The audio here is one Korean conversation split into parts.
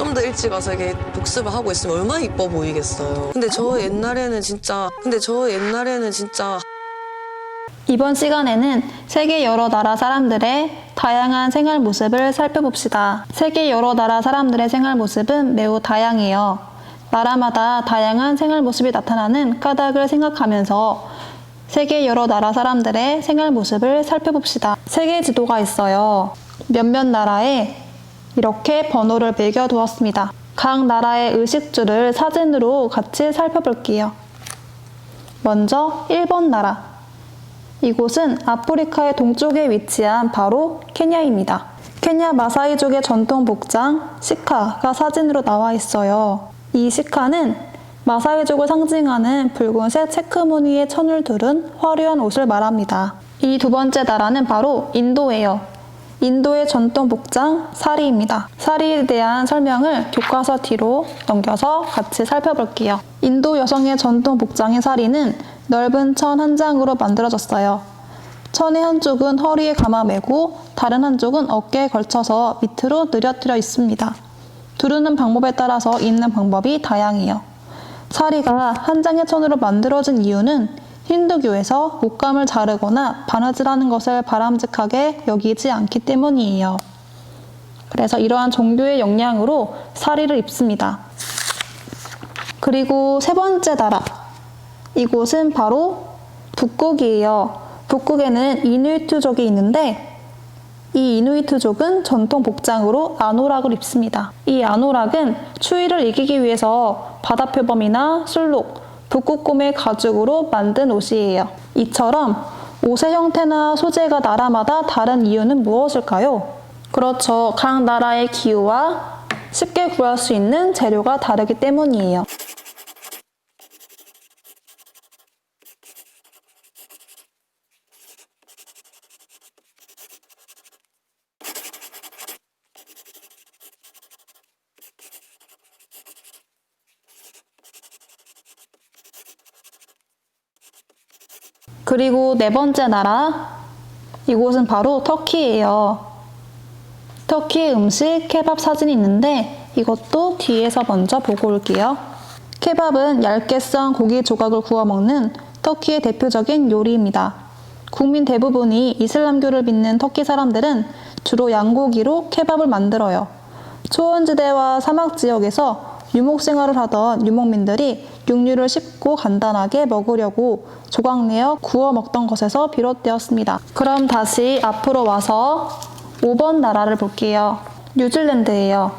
좀 더 일찍 와서 이렇게 복습을 하고 있으면 얼마나 이뻐 보이겠어요. 근데 저 옛날에는 진짜 이번 시간에는 세계 여러 나라 사람들의 다양한 생활 모습을 살펴봅시다. 세계 여러 나라 사람들의 생활 모습은 매우 다양해요. 나라마다 다양한 생활 모습이 나타나는 까닭을 생각하면서 세계 여러 나라 사람들의 생활 모습을 살펴봅시다. 세계 지도가 있어요. 몇몇 나라에 이렇게 번호를 매겨두었습니다. 각 나라의 의식주를 사진으로 같이 살펴볼게요. 먼저 1번 나라. 이곳은 아프리카의 동쪽에 위치한 바로 케냐입니다. 케냐 마사이족의 전통 복장 시카가 사진으로 나와 있어요. 이 시카는 마사이족을 상징하는 붉은색 체크 무늬의 천을 두른 화려한 옷을 말합니다. 이 두 번째 나라는 바로 인도예요. 인도의 전통 복장 사리입니다. 사리에 대한 설명을 교과서 뒤로 넘겨서 같이 살펴볼게요. 인도 여성의 전통 복장인 사리는 넓은 천 한 장으로 만들어졌어요. 천의 한쪽은 허리에 감아매고 다른 한쪽은 어깨에 걸쳐서 밑으로 늘어뜨려 있습니다. 두르는 방법에 따라서 입는 방법이 다양해요. 사리가 한 장의 천으로 만들어진 이유는 힌두교에서 옷감을 자르거나 바느질하는 것을 바람직하게 여기지 않기 때문이에요. 그래서 이러한 종교의 영향으로 사리를 입습니다. 그리고 세 번째 나라. 이곳은 바로 북극이에요. 북극에는 이누이트족이 있는데 이 이누이트족은 전통 복장으로 아노락을 입습니다. 이 아노락은 추위를 이기기 위해서 바다표범이나 술록, 북극곰의 가죽으로 만든 옷이에요. 이처럼 옷의 형태나 소재가 나라마다 다른 이유는 무엇일까요? 그렇죠. 각 나라의 기후와 쉽게 구할 수 있는 재료가 다르기 때문이에요. 그리고 네 번째 나라, 이곳은 바로 터키예요. 터키의 음식 케밥 사진이 있는데 이것도 뒤에서 먼저 보고 올게요. 케밥은 얇게 썬 고기 조각을 구워 먹는 터키의 대표적인 요리입니다. 국민 대부분이 이슬람교를 믿는 터키 사람들은 주로 양고기로 케밥을 만들어요. 초원지대와 사막 지역에서 유목 생활을 하던 유목민들이 육류를 쉽고 간단하게 먹으려고 조각내어 구워 먹던 것에서 비롯되었습니다. 그럼 다시 앞으로 와서 5번 나라를 볼게요. 뉴질랜드예요.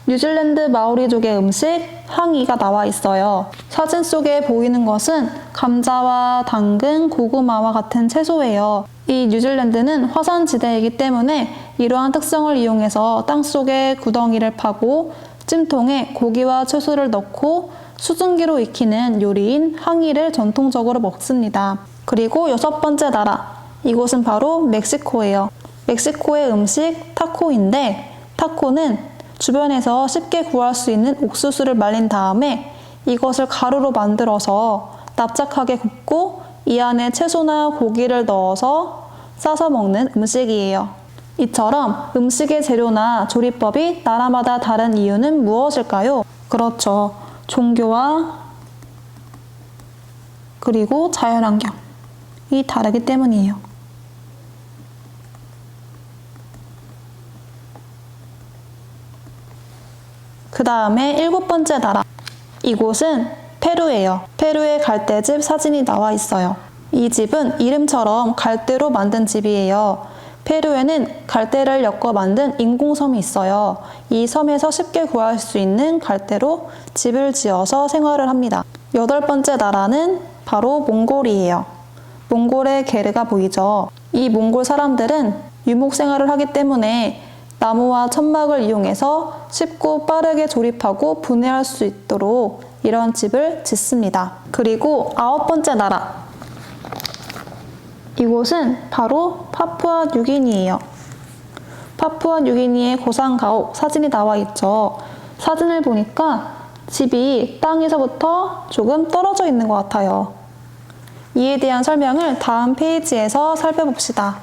뉴질랜드 마오리족의 음식 항이가 나와 있어요. 사진 속에 보이는 것은 감자와 당근, 고구마와 같은 채소예요. 이 뉴질랜드는 화산지대이기 때문에 이러한 특성을 이용해서 땅속에 구덩이를 파고 찜통에 고기와 채소를 넣고 수증기로 익히는 요리인 항이를 전통적으로 먹습니다. 그리고 6번째 나라, 이곳은 바로 멕시코예요. 멕시코의 음식 타코인데 타코는 주변에서 쉽게 구할 수 있는 옥수수를 말린 다음에 이것을 가루로 만들어서 납작하게 굽고 이 안에 채소나 고기를 넣어서 싸서 먹는 음식이에요. 이처럼 음식의 재료나 조리법이 나라마다 다른 이유는 무엇일까요? 그렇죠. 종교와 그리고 자연환경이 다르기 때문이에요. 그 다음에 7번째 나라. 이곳은 페루예요. 페루의 갈대집 사진이 나와 있어요. 이 집은 이름처럼 갈대로 만든 집이에요. 페루에는 갈대를 엮어 만든 인공섬이 있어요. 이 섬에서 쉽게 구할 수 있는 갈대로 집을 지어서 생활을 합니다. 8번째 나라는 바로 몽골이에요. 몽골의 게르가 보이죠? 이 몽골 사람들은 유목 생활을 하기 때문에 나무와 천막을 이용해서 쉽고 빠르게 조립하고 분해할 수 있도록 이런 집을 짓습니다. 그리고 9번째 나라. 이곳은 바로 파푸아 뉴기니예요. 파푸아 뉴기니의 고산가옥 사진이 나와 있죠. 사진을 보니까 집이 땅에서부터 조금 떨어져 있는 것 같아요. 이에 대한 설명을 다음 페이지에서 살펴봅시다.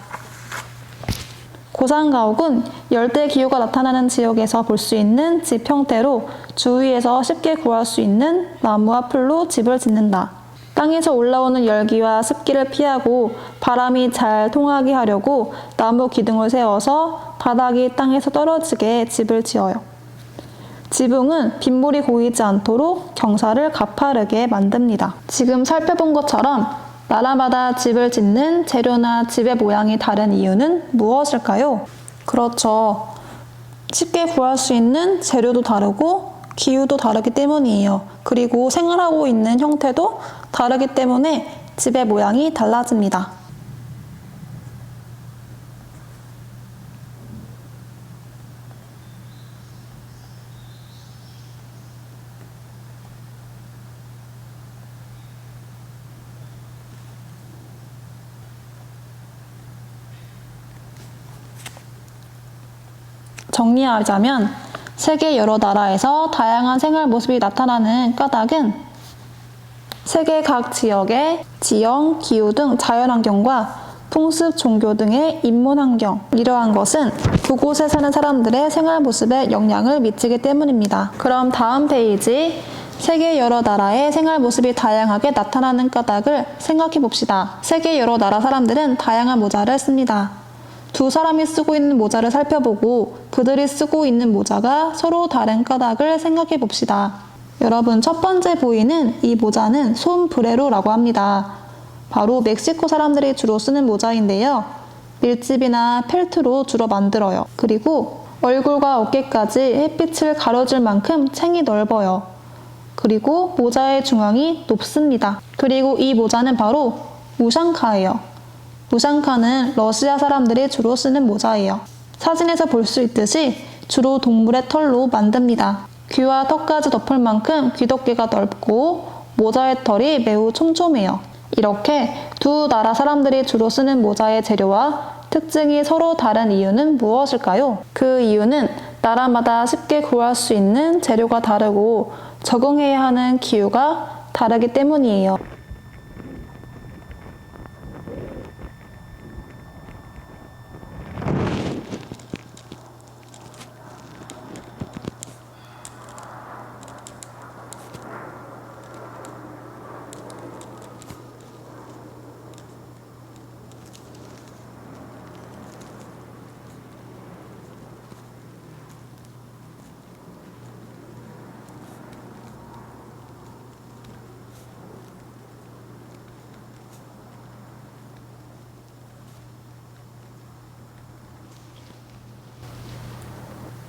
고산가옥은 열대 기후가 나타나는 지역에서 볼 수 있는 집 형태로 주위에서 쉽게 구할 수 있는 나무와 풀로 집을 짓는다. 땅에서 올라오는 열기와 습기를 피하고 바람이 잘 통하게 하려고 나무 기둥을 세워서 바닥이 땅에서 떨어지게 집을 지어요. 지붕은 빗물이 고이지 않도록 경사를 가파르게 만듭니다. 지금 살펴본 것처럼 나라마다 집을 짓는 재료나 집의 모양이 다른 이유는 무엇일까요? 그렇죠. 쉽게 구할 수 있는 재료도 다르고 기후도 다르기 때문이에요. 그리고 생활하고 있는 형태도 다르기 때문에 집의 모양이 달라집니다. 정리하자면 세계 여러 나라에서 다양한 생활 모습이 나타나는 까닭은 세계 각 지역의 지형, 기후 등 자연환경과 풍습, 종교 등의 인문환경, 이러한 것은 그곳에 사는 사람들의 생활 모습에 영향을 미치기 때문입니다. 그럼 다음 페이지, 세계 여러 나라의 생활 모습이 다양하게 나타나는 까닭을 생각해 봅시다. 세계 여러 나라 사람들은 다양한 모자를 씁니다. 두 사람이 쓰고 있는 모자를 살펴보고 그들이 쓰고 있는 모자가 서로 다른 까닭을 생각해 봅시다. 여러분, 첫 번째 보이는 이 모자는 솜브레로라고 합니다. 바로 멕시코 사람들이 주로 쓰는 모자인데요. 밀집이나 펠트로 주로 만들어요. 그리고 얼굴과 어깨까지 햇빛을 가려줄 만큼 챙이 넓어요. 그리고 모자의 중앙이 높습니다. 그리고 이 모자는 바로 우샹카예요. 우샹카는 러시아 사람들이 주로 쓰는 모자예요. 사진에서 볼 수 있듯이 주로 동물의 털로 만듭니다. 귀와 턱까지 덮을 만큼 귀덮개가 넓고 모자의 털이 매우 촘촘해요. 이렇게 두 나라 사람들이 주로 쓰는 모자의 재료와 특징이 서로 다른 이유는 무엇일까요? 그 이유는 나라마다 쉽게 구할 수 있는 재료가 다르고 적응해야 하는 기후가 다르기 때문이에요.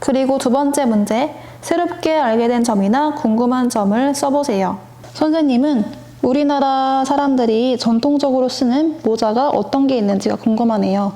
그리고 두 번째 문제, 새롭게 알게 된 점이나 궁금한 점을 써보세요. 선생님은 우리나라 사람들이 전통적으로 쓰는 모자가 어떤 게 있는지가 궁금하네요.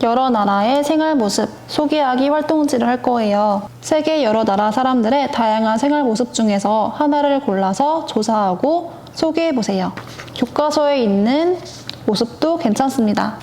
여러 나라의 생활 모습 소개하기 활동지를 할 거예요. 세계 여러 나라 사람들의 다양한 생활 모습 중에서 하나를 골라서 조사하고 소개해 보세요. 교과서에 있는 모습도 괜찮습니다.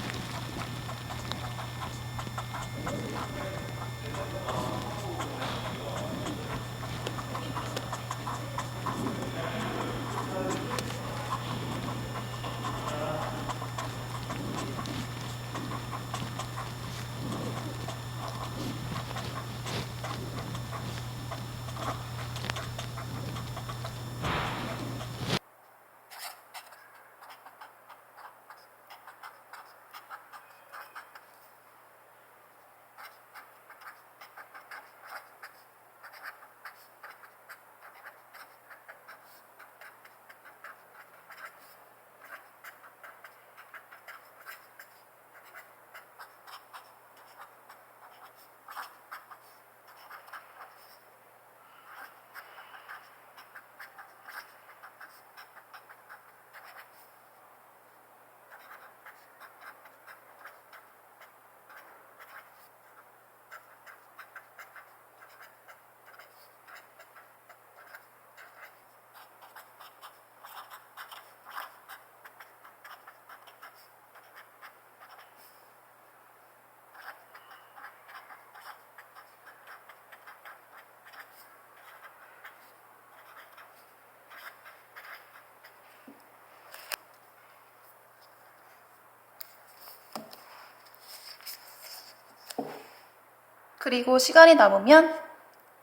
그리고 시간이 남으면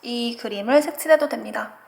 이 그림을 색칠해도 됩니다.